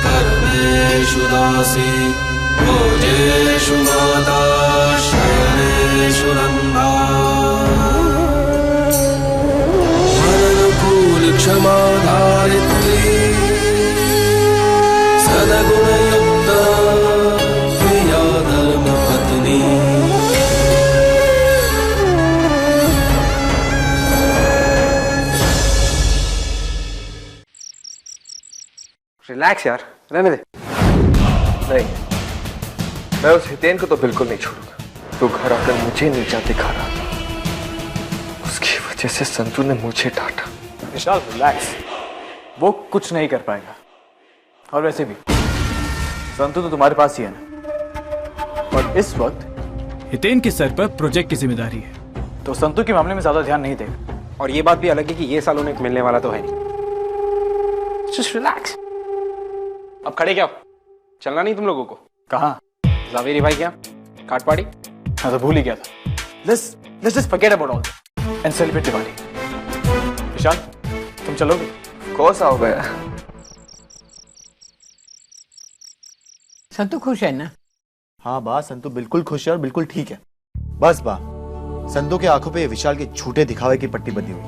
कर्मेषु दासी भोजेषु माता शयनेषु रन्धा मननुकूल क्षमा धारित्री सद्गुणयुक्ता प्रिया धर्मपत्नी। रिलैक्स यार, रहने दे। नहीं, मैं उस हितेन को तो बिल्कुल नहीं छोड़ूंगा। तू घर आकर मुझे नीचा दिखा रहा था, उसकी वजह से संतू ने मुझे डांटा। विशाल रिलैक्स, वो कुछ नहीं कर पाएगा। और वैसे भी संतू तो तुम्हारे पास ही है ना, और इस वक्त हितेन के सर पर प्रोजेक्ट की जिम्मेदारी है, तो संतू के मामले में ज्यादा ध्यान नहीं देगा। और ये बात भी अलग है कि ये साल उन्हें मिलने वाला तो है नहीं। Just relax. अब खड़े क्या हो? चलना नहीं तुम लोगों को? कहाँ? जावेरी भाई क्या काट पाड़ी? मैं तो भूल ही गया था। Let's just forget about all and celebrate Diwali. विशाल, तुम चलोगे? कौन सा हो गया? संतू खुश है ना? हाँ बा, संतू बिल्कुल खुश है और बिल्कुल ठीक है। बस बा, संतू के आंखों पे विशाल के झूठे दिखावे की पट्टी बंधी हुई,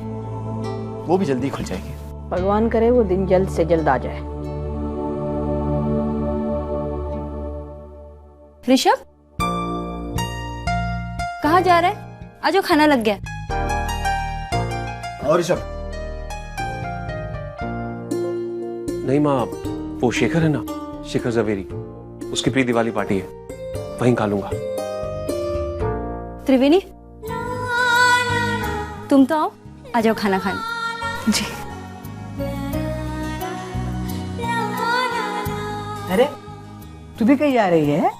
वो भी जल्दी खुल जाएगी। भगवान करे वो दिन जल्द से जल्द आ जाए। ऋषभ, कहाँ जा रहा है? आज वो खाना लग गया। और ऋषभ? नहीं माँ, वो शेखर है ना, शेखर जवेरी, उसकी प्री दिवाली पार्टी है, वहीं खा लूंगा। त्रिवेणी, तुम तो आओ, आ जाओ खाना खाने। जी। अरे तू भी कहीं जा रही है?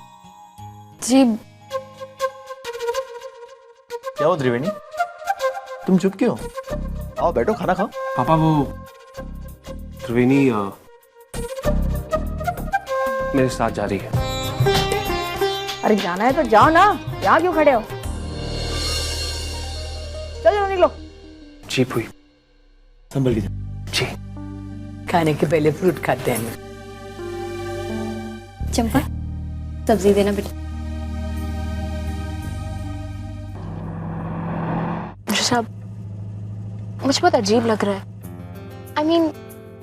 जी। क्या हो त्रिवेणी, तुम चुप क्यों? आओ बैठो, खाना खाओ। पापा वो त्रिवेणी मेरे साथ जा रही है। अरे जाना है तो जाओ ना, यहाँ क्यों खड़े हो? चलो निकलो। जी हुई। संभल के जी। खाने के पहले फ्रूट खाते हैं। चंपा, सब्जी देना बेटा। ऋषभ, मुझे बहुत अजीब लग रहा है। I mean,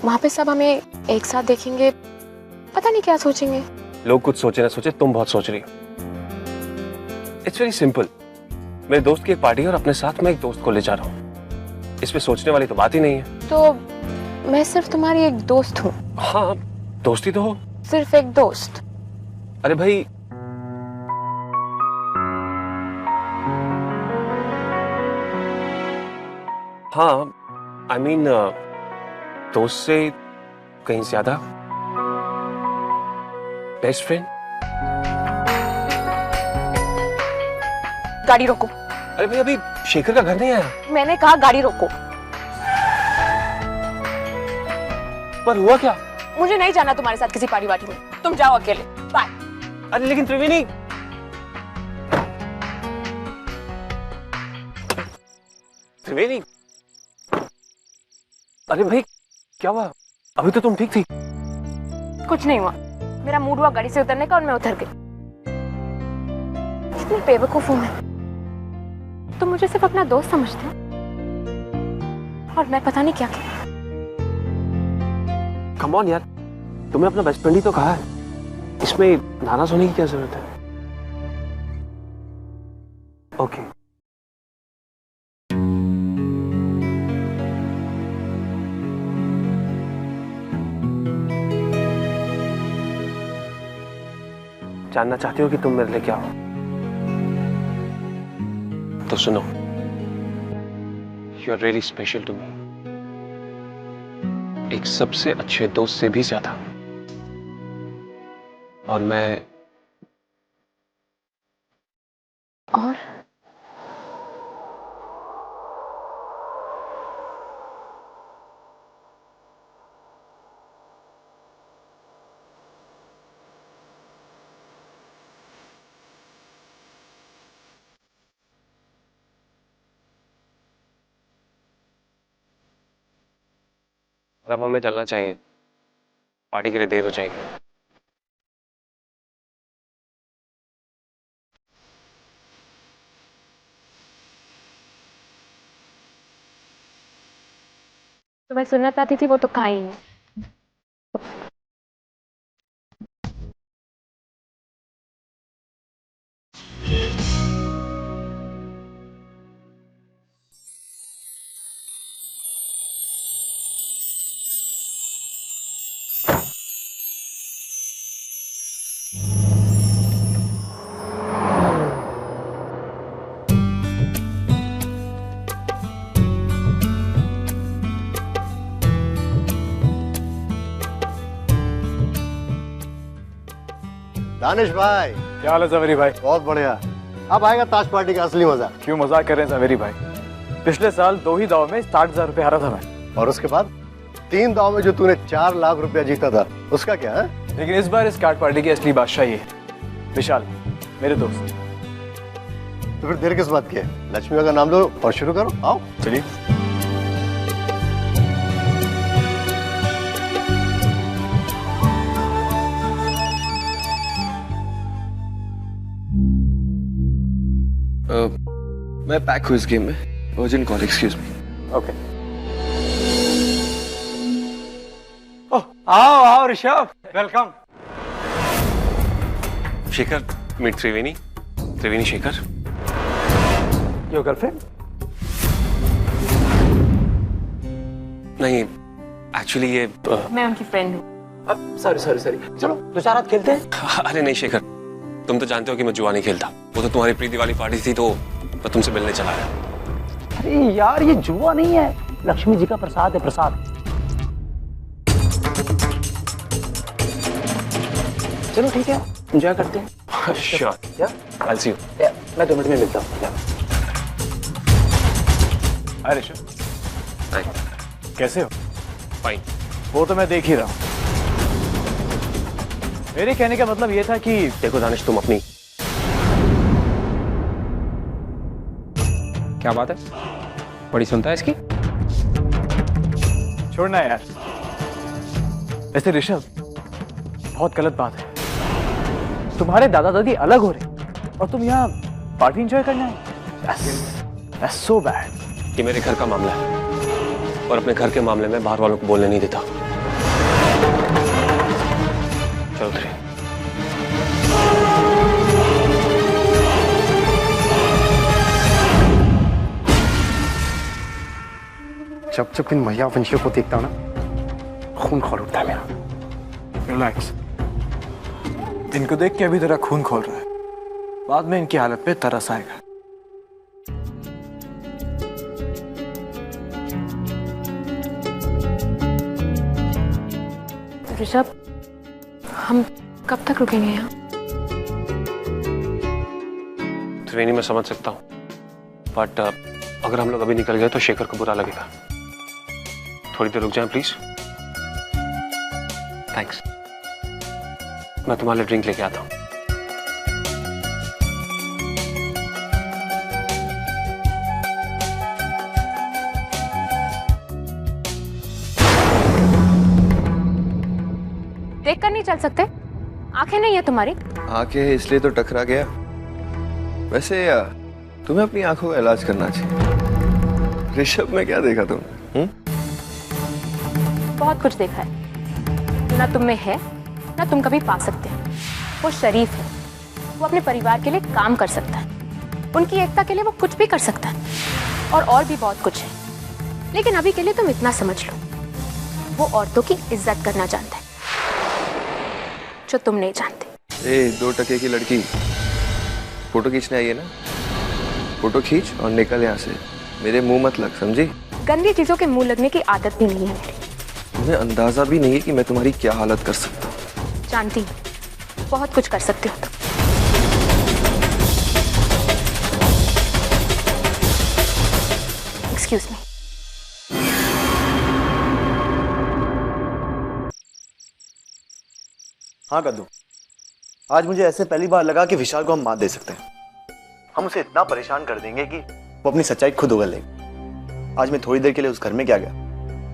वहां पे सब हमें एक साथ देखेंगे, पता नहीं क्या सोचेंगे। लोग कुछ सोचे ना सोचे, तुम बहुत सोच रही हो। इट्स वेरी सिंपल, मेरे दोस्त की एक पार्टी है और अपने साथ मैं एक दोस्त को ले जा रहा हूँ। इसमें सोचने वाली तो बात ही नहीं है। तो मैं सिर्फ तुम्हारी एक दोस्त हूँ। हाँ, दोस्ती तो हो। सिर्फ एक दोस्त। अरे भाई, हाँ, आई मीन दोस्त से कहीं ज्यादा बेस्ट फ्रेंड। गाड़ी रोको। अरे भाई, अभी शेखर का घर नहीं आया। मैंने कहा गाड़ी रोको। पर हुआ क्या? मुझे नहीं जाना तुम्हारे साथ किसी पार्टी वार्टी में, तुम जाओ अकेले। बाय। अरे लेकिन त्रिवेणी, त्रिवेणी, अरे भाई क्या हुआ? अभी तो तुम ठीक थी। कुछ नहीं हुआ, मेरा मूड हुआ गाड़ी से उतरने का और मैं उतर गई। कितनी बेवकूफ हूं मैं। तुम मुझे सिर्फ अपना दोस्त समझते हो और मैं पता नहीं क्या किया। कम ऑन यार, तुम्हें अपना बेस्ट फ्रेंड ही तो कहा है, इसमें नाराज होने की क्या जरूरत है? ओके। जानना चाहती हो कि तुम मेरे लिए क्या हो? तो सुनो, you are really special to me, एक सबसे अच्छे दोस्त से भी ज्यादा। और मैं और अब हमें चलना चाहिए। पार्टी के लिए देर हो जाएगी। तो मैं सुनना चाहती थी, वो तो कहाँ ही है। दानिश भाई, क्या हाल है जवेरी भाई? बहुत बढ़िया। अब आएगा ताश पार्टी का असली मजा। क्यों मजाक कर रहे हैं जवेरी भाई? पिछले साल 2 ही दाव में 60,000 रुपए हारा था मैं। और उसके बाद 3 दाव में जो तूने 4 लाख रुपया जीता था, उसका क्या है? लेकिन इस बार इस कार्ड पार्टी की असली बादशाह ये है विशाल, मेरे दोस्त। तो फिर देर किस बात की है? लक्ष्मी का नाम लो और शुरू करो। आओ चलिए। मैं पैक हूँ इस गेम में। Urgent call, excuse me. Okay. आओ आओ Rishabh, welcome. Shekhar, meet Triveni. Triveni Shekhar. Your girlfriend? नहीं, एक्चुअली ये मैं उनकी फ्रेंड हूँ। सॉरी सॉरी सॉरी, चलो 2-4 रात खेलते हैं। अरे नहीं शेखर, तुम तो जानते हो कि मैं जुआ नहीं खेलता। वो तो तुम्हारी प्रीति वाली पार्टी थी तो मैं तुमसे मिलने चला आया। अरे यार, ये जुआ नहीं है, लक्ष्मी जी का प्रसाद है, प्रसाद। चलो ठीक है, एंजॉय करते हैं। Sure, I'll see you. मैं 2 मिनट में मिलता हूँ। हाय ऋषभ, Hi. कैसे हो? Fine. वो तो मैं देख ही रहा हूँ। मेरे कहने का मतलब ये था कि देखो दानिश, तुम अपनी क्या बात है? बड़ी सुनता है इसकी। छोड़ना यार। वैसे ऋषभ, बहुत गलत बात है। तुम्हारे दादा दादी अलग हो रहे और तुम यहाँ पार्टी एंजॉय करना है। That's so bad. ये मेरे घर का मामला है और अपने घर के मामले में बाहर वालों को बोलने नहीं देता। चलो उतरे। जब जब इन मैया वंशियों को देखता हूं ना, खून खौल उठता है मेरा। रिलैक्स। इनको देख के अभी तेरा खून खोल रहा है, बाद में इनकी हालत पे तरस आएगा। ऋषभ, हम कब तक रुकेंगे यहाँ? त्रिवेणी, मैं समझ सकता हूँ, बट अगर हम लोग अभी निकल गए तो शेखर को बुरा लगेगा। थोड़ी देर रुक जाएं प्लीज। थैंक्स। मैं तुम्हारे लिए ड्रिंक लेके आता हूँ। देख कर नहीं चल सकते? आंखें नहीं है तुम्हारी? आंखें है इसलिए तो टकरा गया। वैसे तुम्हें अपनी आंखों का इलाज करना चाहिए। ऋषभ में क्या देखा तुम? बहुत कुछ देखा है। ना तुम में है, ना तुम कभी पा सकते हो। वो शरीफ है, वो अपने परिवार के लिए काम कर सकता है, उनकी एकता के लिए वो कुछ भी कर सकता है, और भी बहुत कुछ है। लेकिन अभी के लिए तुम इतना समझ लो, वो औरतों की इज्जत करना जानता है, जो तुम नहीं जानते। 2 टके की लड़की फोटो खींचने आई है ना? फोटो खींच और निकल यहाँ से। मेरे मुंह मत लग, समझी? गंदी चीजों के मुंह लगने की आदत भी नहीं है मेरी। तुम्हें अंदाजा भी नहीं है कि मैं तुम्हारी क्या हालत कर सकता हूँ। जानती हूँ, बहुत कुछ कर सकते हो तुम। Excuse me. हाँ कद्दू, आज मुझे ऐसे पहली बार लगा कि विशाल को हम मात दे सकते हैं। हम उसे इतना परेशान कर देंगे कि वो अपनी सच्चाई खुद उगल लेगा। आज मैं थोड़ी देर के लिए उस घर में क्या गया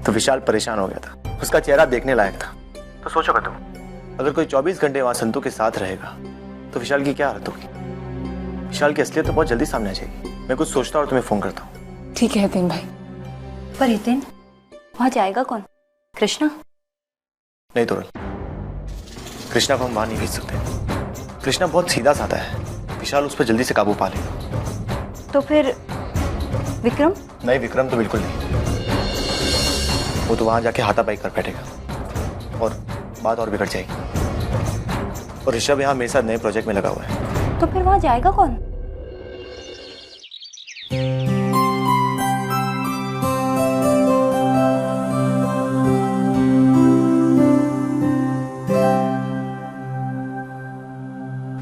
तो विशाल परेशान हो गया था। उसका चेहरा देखने लायक था। तो सोचोगा तुम, अगर कोई 24 घंटे वहां संतू के साथ रहेगा तो विशाल की क्या हालत होगी? विशाल की असलियत तो बहुत जल्दी सामने आ जाएगी। मैं कुछ सोचता और तुम्हें फोन करता हूँ। ठीक है हितेन भाई। पर हितेन, वहां जाएगा कौन? कृष्णा? नहीं तोरल, कृष्णा को हम वहां नहीं भेज सकते। कृष्णा बहुत सीधा साधा है, विशाल उस पर जल्दी से काबू पा लेगा। तो फिर विक्रम? नहीं, विक्रम तो बिल्कुल नहीं। वो तो वहां जाके हाथापाई कर बैठेगा और बात और बिगड़ जाएगी। और ऋषभ यहाँ मेरे साथ नए प्रोजेक्ट में लगा हुआ है। तो फिर वहां जाएगा कौन?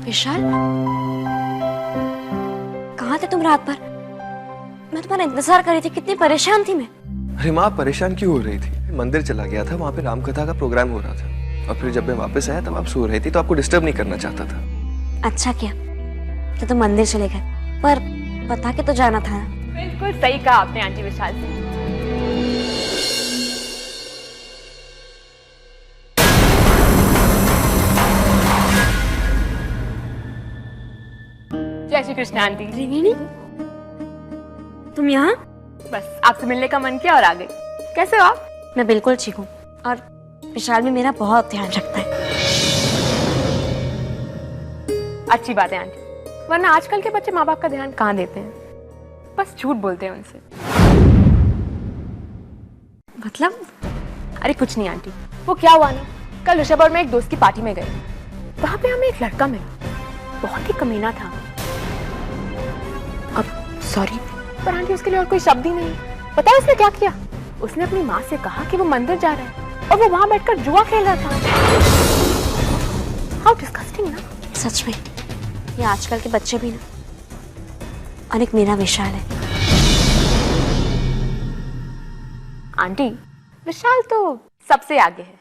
विशाल, कहाँ थे तुम रात भर? मैं तुम्हारा इंतजार कर रही थी, कितनी परेशान थी मैं। अरे माँ, परेशान क्यों हो रही थी? मंदिर चला गया था, वहाँ पे रामकथा का प्रोग्राम हो रहा था और फिर जब मैं वापस आया तब आप सो रही थी, तो आपको डिस्टर्ब नहीं करना चाहता था। अच्छा किया कि तुम मंदिर चले गए, पर बता के तो जाना था। बिल्कुल सही कहा आपने आंटी विशाल से। जय श्री कृष्ण आंटी। त्रिवेणी, तुम यहाँ? बस आपसे मिलने का मन किया और आ गई। कैसे हो आप? मैं बिल्कुल ठीक हूँ और विशाल भी मेरा बहुत ध्यान रखता है। अच्छी बात है आंटी, वरना आजकल के बच्चे माँ बाप का ध्यान कहाँ देते हैं, बस झूठ बोलते हैं उनसे। मतलब? अरे कुछ नहीं आंटी, वो क्या हुआ ना, कल ऋषभ और मैं एक दोस्त की पार्टी में गए, वहां पे हमें एक लड़का मिला, बहुत ही कमीना था। अब सॉरी, पर आंटी उसके लिए और कोई शब्द ही नहीं। पता है उसने क्या किया? उसने अपनी माँ से कहा कि वो मंदिर जा रहा है और वो वहां बैठकर जुआ खेल रहा था। हाउ डिस्गस्टिंग ना। सच में ये आजकल के बच्चे भी ना, और एक मेरा विशाल है। आंटी विशाल तो सबसे आगे है,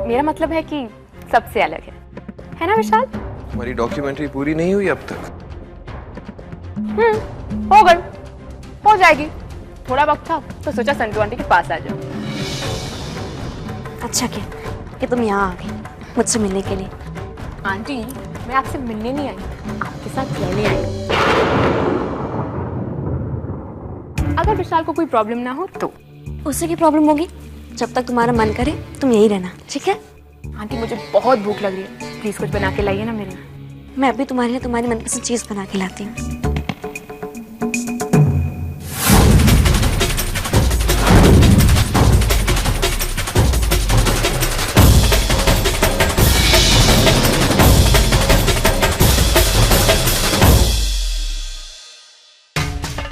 मेरा मतलब है कि सबसे अलग है ना विशाल? हमारी डॉक्यूमेंट्री पूरी नहीं हुई अब तक। हो गई, हो जाएगी। थोड़ा वक्त था तो सोचा संतू आंटी के पास आ जाओ। अच्छा किया कि तुम यहाँ आ गई मुझसे मिलने के लिए। आंटी मैं आपसे मिलने नहीं आई, आपके साथ रहने आई। अगर विशाल को कोई प्रॉब्लम ना हो तो? उससे की प्रॉब्लम होगी? जब तक तुम्हारा मन करे तुम यही रहना, ठीक है? आंटी मुझे बहुत भूख लग रही है, प्लीज कुछ बना के लाइए ना मेरे लिए। मैं अभी तुम्हारे लिए तुम्हारी मनपसंद चीज बना के लाती हूँ।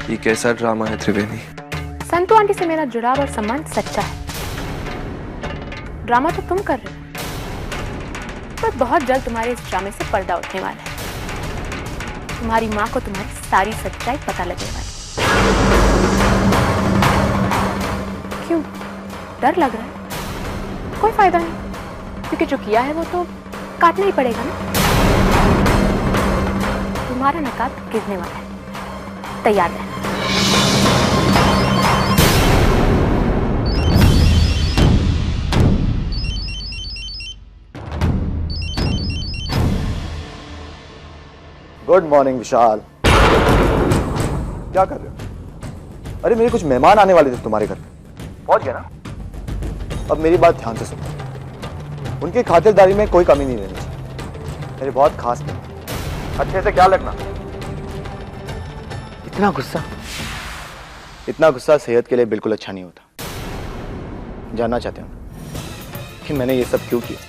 ये कैसा ड्रामा है त्रिवेणी? संतू आंटी से मेरा जुड़ाव और संबंध सच्चा है। ड्रामा तो तुम कर रहे हो, पर बहुत जल्द तुम्हारे इस ड्रामे से पर्दा उठने वाला है। तुम्हारी माँ को तुम्हारी सारी सच्चाई पता लगने वाली। क्यों डर लग रहा है? कोई फायदा नहीं, क्योंकि जो किया है वो तो काटना ही पड़ेगा ना। तुम्हारा नकाब गिरने वाला है, तैयार रहना। गुड मॉर्निंग विशाल। क्या कर रहे हो? अरे मेरे कुछ मेहमान आने वाले थे तुम्हारे घर पे। पहुंच गया ना? अब मेरी बात ध्यान से सुनो, उनकी खातिरदारी में कोई कमी नहीं रहनी चाहिए। मेरे बहुत खास हैं, अच्छे से ख्याल रखना। इतना गुस्सा? इतना गुस्सा सेहत के लिए बिल्कुल अच्छा नहीं होता। जानना चाहते हो कि मैंने ये सब क्यों किया?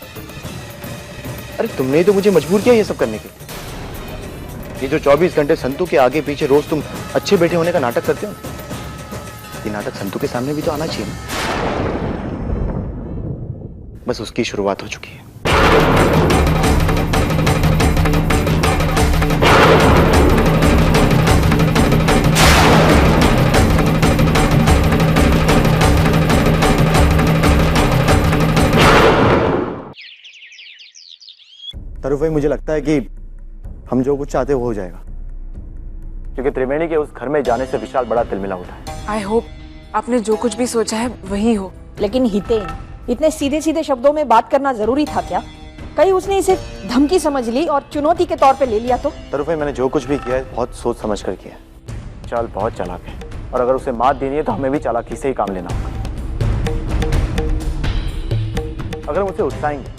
अरे तुमने ही तो मुझे मजबूर किया ये सब करने के लिए। ये जो 24 घंटे संतू के आगे पीछे रोज तुम अच्छे बैठे होने का नाटक करते हो, ये नाटक संतू के सामने भी तो आना चाहिए ना। बस उसकी शुरुआत हो चुकी है। तरुण भाई, मुझे लगता है कि हम जो कुछ चाहते वो हो जाएगा, क्योंकि त्रिवेणी के उस घर में जाने से विशाल बड़ा तिलमिला उठा है। आई होप आपने जो कुछ भी सोचा है वही हो, लेकिन हितेन इतने सीधे सीधे शब्दों में बात करना जरूरी था क्या? कहीं उसने इसे धमकी समझ ली और चुनौती के तौर पे ले लिया तो? तरुण भाई, मैंने जो कुछ भी किया है बहुत सोच समझ कर किया है। चाल बहुत चालाक है, और अगर उसे मात देनी है तो हमें भी चालाकी से ही काम लेना होगा। अगर हम उसे उकसाएंगे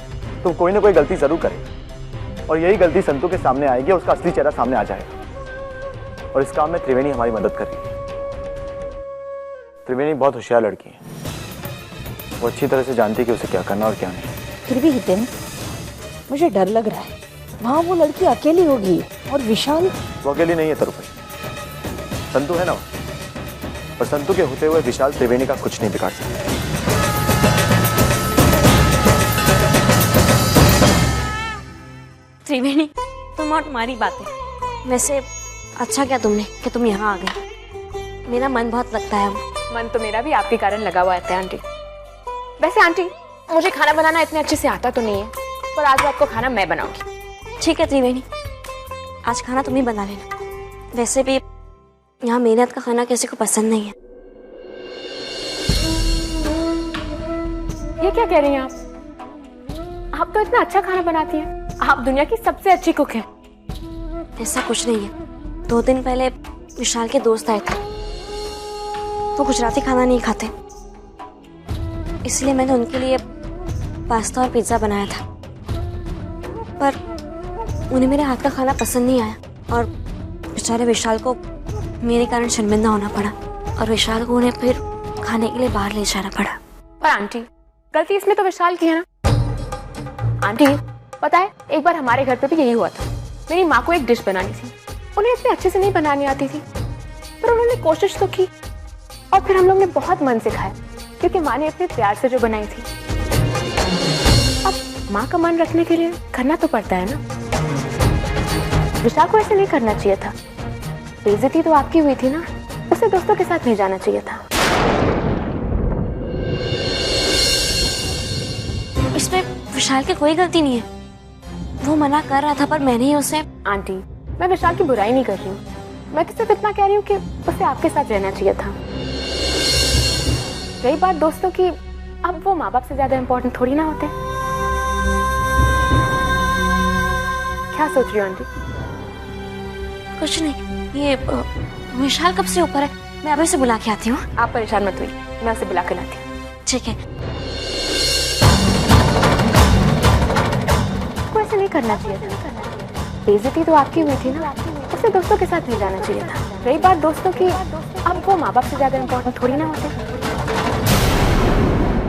तो कोई ना कोई गलती जरूर करेगा, और यही गलती संतू के सामने आएगी और उसका असली चेहरा सामने आ जाएगा। और इस काम में त्रिवेणी हमारी मदद कर रही है। त्रिवेणी बहुत होशियार लड़की है, वो अच्छी तरह से जानती है कि उसे क्या करना और क्या नहीं। फिर भी हितेन, मुझे डर लग रहा है, वहां वो लड़की अकेली होगी और विशाल। वो अकेली नहीं है तरुण भाई, संतू है ना, और संतू के होते हुए विशाल त्रिवेणी का कुछ नहीं बिगाड़ सकता। त्रिवेणी, तुम और तुम्हारी बातें। वैसे अच्छा क्या तुमने कि तुम यहाँ आ गए, मेरा मन बहुत लगता है। मन तो मेरा भी आपके कारण लगा हुआ है आंटी। वैसे आंटी, मुझे खाना बनाना इतने अच्छे से आता तो नहीं है, पर आज रात को खाना मैं बनाऊंगी। ठीक है त्रिवेणी, आज खाना तुम ही बना लेना। वैसे भी यहाँ मेरे हाथ का खाना किसी को पसंद नहीं है। ये क्या कह रही हैं आप तो इतना अच्छा खाना बनाती हैं, आप दुनिया की सबसे अच्छी कुक हैं। ऐसा कुछ नहीं है, 2 दिन पहले विशाल के दोस्त आए थे, वो गुजराती खाना नहीं खाते, इसलिए मैंने उनके लिए पास्ता और पिज्ज़ा बनाया था, पर उन्हें मेरे हाथ का खाना पसंद नहीं आया और बेचारे विशाल को मेरे कारण शर्मिंदा होना पड़ा, और विशाल को उन्हें फिर खाने के लिए बाहर ले जाना पड़ा। पर आंटी, गलती इसमें तो विशाल की है ना। आंटी, पता है एक बार हमारे घर पे भी यही हुआ था। मेरी माँ को एक डिश बनानी थी, उन्हें इतने अच्छे से नहीं बनानी आती थी, पर उन्होंने कोशिश तो की, और फिर हम लोग ने बहुत मन से खाया, क्योंकि माँ ने इतने प्यार से जो बनाई थी। अब माँ का मन रखने के लिए करना तो पड़ता है ना। विशाल को ऐसे नहीं करना चाहिए था, बेइज्जती तो आपकी हुई थी ना, उसे दोस्तों के साथ नहीं जाना चाहिए था। इसमें विशाल की कोई गलती नहीं है, वो मना कर रहा था पर मैंने ही उसे। आंटी, मैं विशाल की बुराई नहीं कर रही हूँ, मैं तो सिर्फ इतना कह रही हूँ कि उसे आपके साथ रहना चाहिए था। रही बात दोस्तों की, अब वो माँ बाप से ज्यादा इम्पोर्टेंट थोड़ी ना होते। क्या सोच रही हो आंटी? कुछ नहीं, ये विशाल कब से ऊपर है, मैं अभी से बुला के आती हूँ। आप परेशान मत हुई, मैं उसे बुला के लाती हूँ। ठीक है। को ऐसे नहीं करना चाहिए था, बेइज्जती तो आपकी हुई थी ना, उसे दोस्तों के साथ नहीं जाना चाहिए था। रही बात दोस्तों की, अब वो माँ बाप से ज्यादा इम्पोर्टेंट थोड़ी ना होते।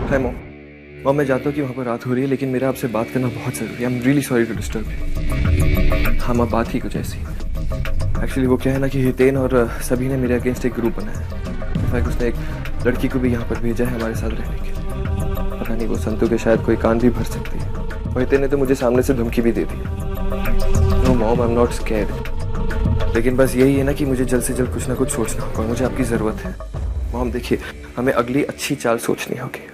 हाय मॉम, मैं जानता हूँ कि वहाँ पर रात हो रही है, लेकिन मेरा आपसे बात करना बहुत ज़रूरी है। I am really sorry to disturb you. हाँ माँ, बात ही कुछ ऐसी। एक्चुअली वो क्या है ना कि हितेन और सभी ने मेरे अगेंस्ट एक ग्रुप बनाया है। इनफैक्ट उसने एक लड़की को भी यहाँ पर भेजा है हमारे साथ रहने के लिए। पता नहीं वो संतू के शायद कोई कान भी भर सकती है। और हितेन ने तो मुझे सामने से धमकी भी दे दी। No mom, I am not scared, लेकिन बस यही है ना कि मुझे जल्द से जल्द कुछ ना कुछ सोचना होगा। मुझे आपकी ज़रूरत है मॉम। देखिए, हमें अगली अच्छी चाल सोचनी होगी।